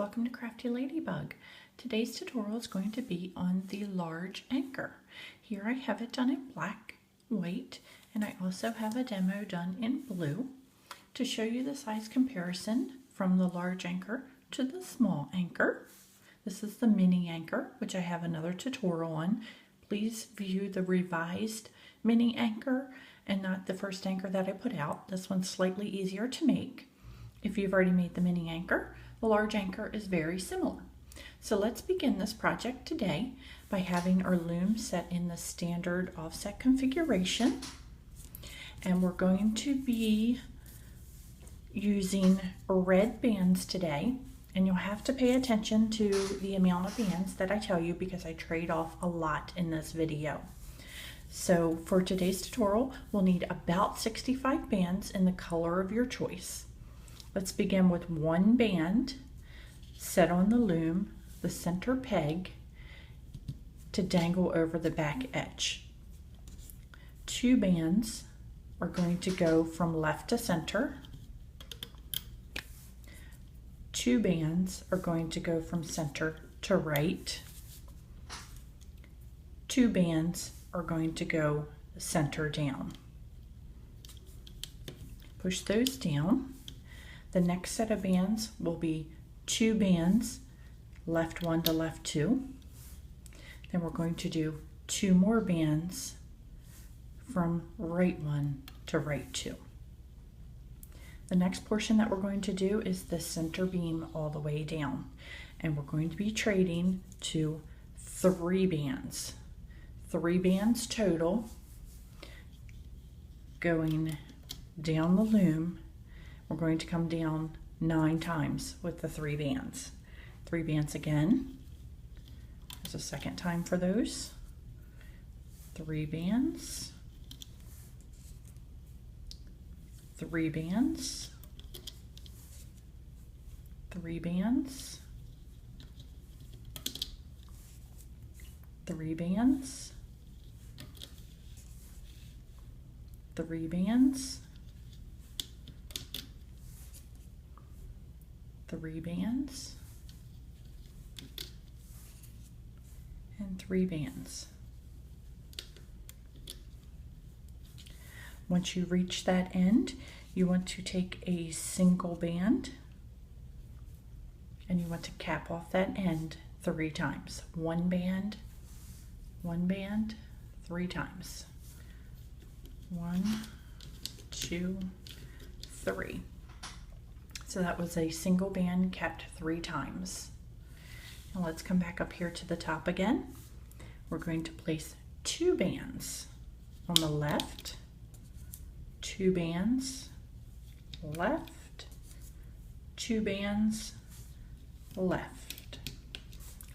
welcome to Crafty Ladybug. Today's tutorial is going to be on the large anchor. Here I have it done in black, white, and I also have a demo done in blue to show you the size comparison from the large anchor to the small anchor. This is the mini anchor, which I have another tutorial on. Please view the revised mini anchor and not the first anchor that I put out. This one's slightly easier to make. If you've already made the mini anchor, the large anchor is very similar. So let's begin this project today by having our loom set in the standard offset configuration. And we're going to be using red bands today. And you'll have to pay attention to the amount of bands that I tell you because I trade off a lot in this video. So for today's tutorial, we'll need about 65 bands in the color of your choice. Let's begin with one band set on the loom, the center peg, to dangle over the back edge. Two bands are going to go from left to center. Two bands are going to go from center to right. Two bands are going to go center down. Push those down. The next set of bands will be two bands, left one to left two. Then we're going to do two more bands from right one to right two. The next portion that we're going to do is the center beam all the way down. And we're going to be trading to three bands. Three bands total going down the loom. We're going to come down 9 times with the three bands. Three bands again. There's a second time for those. Three bands. Three bands. Three bands. Three bands. Three bands. Three bands, and three bands. Once you reach that end, you want to take a single band and you want to cap off that end 3 times. One band, 3 times. 1, 2, 3. So that was a single band capped 3 times. Now let's come back up here to the top again. We're going to place 2 bands on the left, 2 bands left, 2 bands left.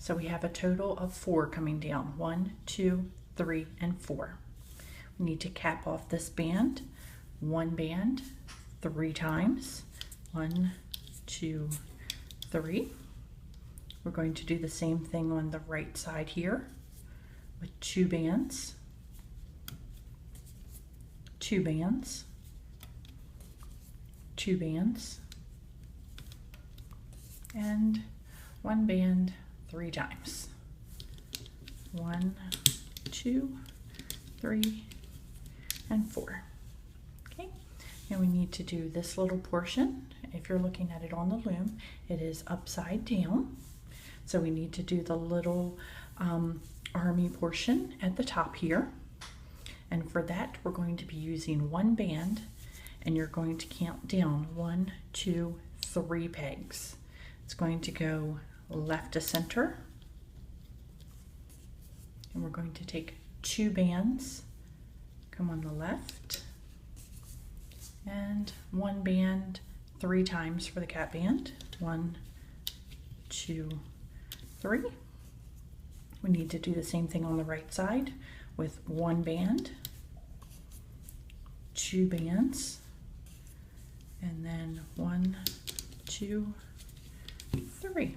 So we have a total of 4 coming down. 1, 2, 3, and 4. We need to cap off this band, 1 band 3 times. 1, 2, 3. We're going to do the same thing on the right side here with 2 bands, 2 bands, 2 bands, and 1 band 3 times. 1, 2, 3, and 4. Okay, and we need to do this little portion. If you're looking at it on the loom, it is upside down. So we need to do the little army portion at the top here. And for that, we're going to be using 1 band, and you're going to count down 1, 2, 3 pegs. It's going to go left to center. And we're going to take 2 bands, come on the left, and 1 band 3 times for the cap band. 1, 2, 3. We need to do the same thing on the right side with 1 band, 2 bands, and then 1, 2, 3.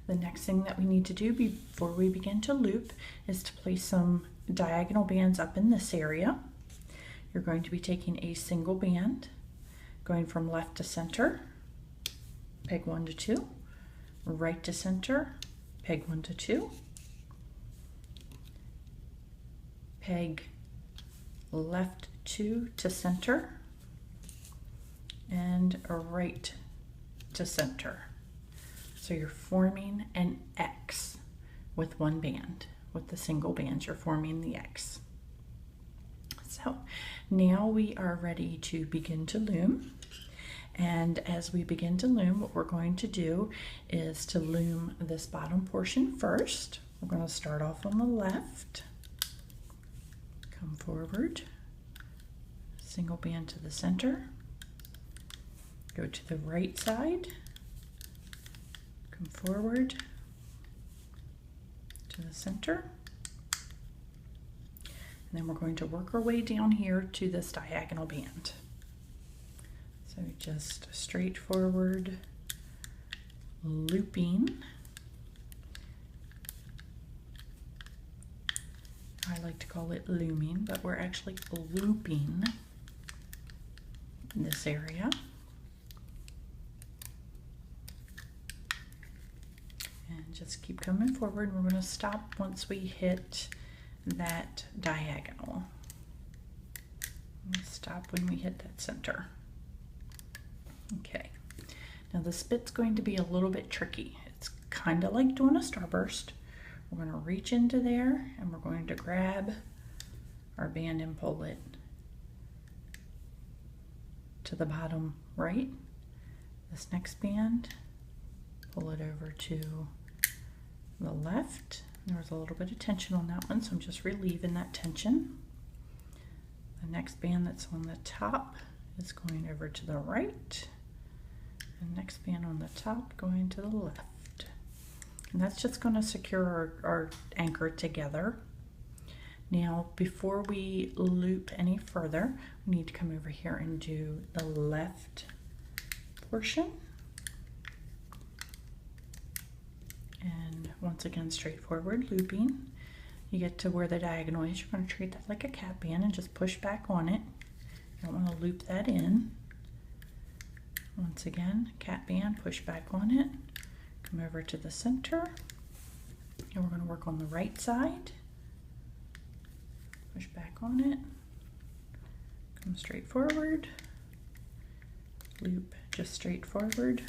The next thing that we need to do before we begin to loop is to place some diagonal bands up in this area. You're going to be taking a single band, going from left to center, peg 1 to 2, right to center, peg 1 to 2, peg left 2 to center, and a right to center. So you're forming an X with one band. With the single band, you're forming the X. So now we are ready to begin to loom. And as we begin to loom, what we're going to do is to loom this bottom portion first. We're going to start off on the left, come forward, single band to the center, go to the right side, come forward to the center, and then we're going to work our way down here to this diagonal band. So just straightforward looping. I like to call it looming, but we're actually looping this area. And just keep coming forward. We're going to stop once we hit that diagonal. We'll stop when we hit that center. Okay, now this bit's going to be a little bit tricky. It's kind of like doing a starburst. We're going to reach into there and we're going to grab our band and pull it to the bottom right. This next band, pull it over to the left. There was a little bit of tension on that one, so I'm just relieving that tension. The next band that's on the top is going over to the right. And next band on the top going to the left. And that's just going to secure our anchor together. Now, before we loop any further, we need to come over here and do the left portion. And once again, straightforward looping. You get to where the diagonal is, you're going to treat that like a cap band and just push back on it. You don't want to loop that in. Once again, cap band, push back on it, come over to the center, and we're going to work on the right side. Push back on it, come straight forward, loop just straight forward,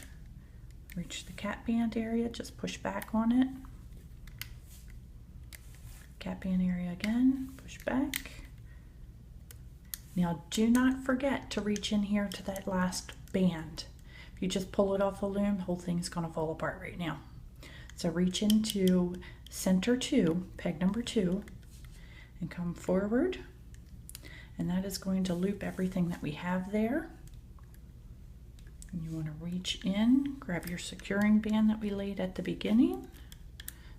reach the cap band area, just push back on it, cap band area again, push back. Now do not forget to reach in here to that last band. If you just pull it off the loom, the whole thing's going to fall apart right now. So reach into center 2, peg number 2, and come forward, and that is going to loop everything that we have there. And you want to reach in, grab your securing band that we laid at the beginning.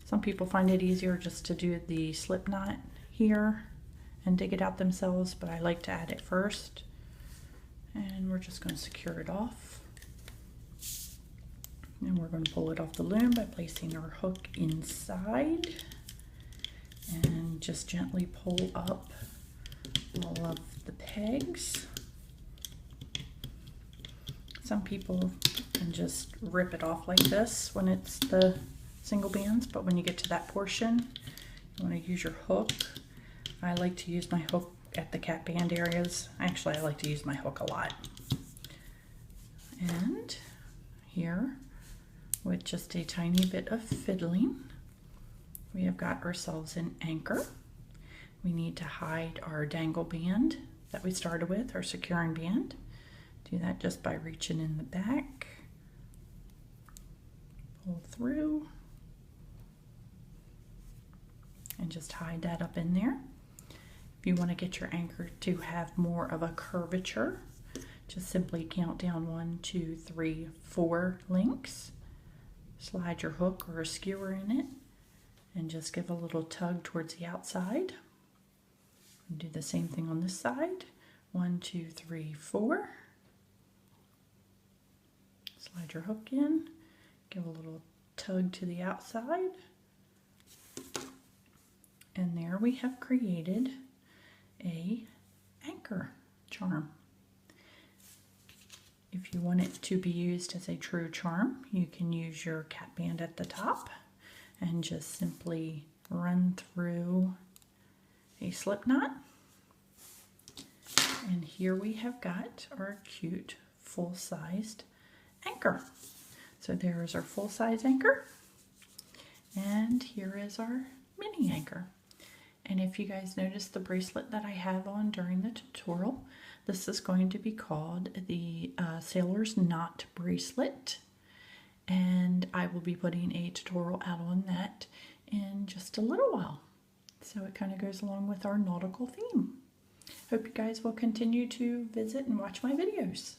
Some people find it easier just to do the slip knot here and dig it out themselves, but I like to add it first. And we're just going to secure it off. And we're going to pull it off the loom by placing our hook inside and just gently pull up all of the pegs. Some people can just rip it off like this when it's the single bands, but when you get to that portion, you want to use your hook. I like to use my hook at the cap band areas. Actually, I like to use my hook a lot. And here, with just a tiny bit of fiddling, we have got ourselves an anchor. We need to hide our dangle band that we started with, our securing band. Do that just by reaching in the back, pull through, and just hide that up in there. If you want to get your anchor to have more of a curvature, just simply count down 1, 2, 3, 4 links. Slide your hook or a skewer in it and just give a little tug towards the outside. And do the same thing on this side. 1, 2, 3, 4. Slide your hook in, give a little tug to the outside. And there we have created a anchor charm. If you want it to be used as a true charm, you can use your cap band at the top and just simply run through a slip knot. And here we have got our cute full-sized anchor. So there is our full-size anchor, and here is our mini anchor. And if you guys notice the bracelet that I have on during the tutorial, this is going to be called the Sailor's Knot bracelet. And I will be putting a tutorial out on that in just a little while. So it kind of goes along with our nautical theme. Hope you guys will continue to visit and watch my videos.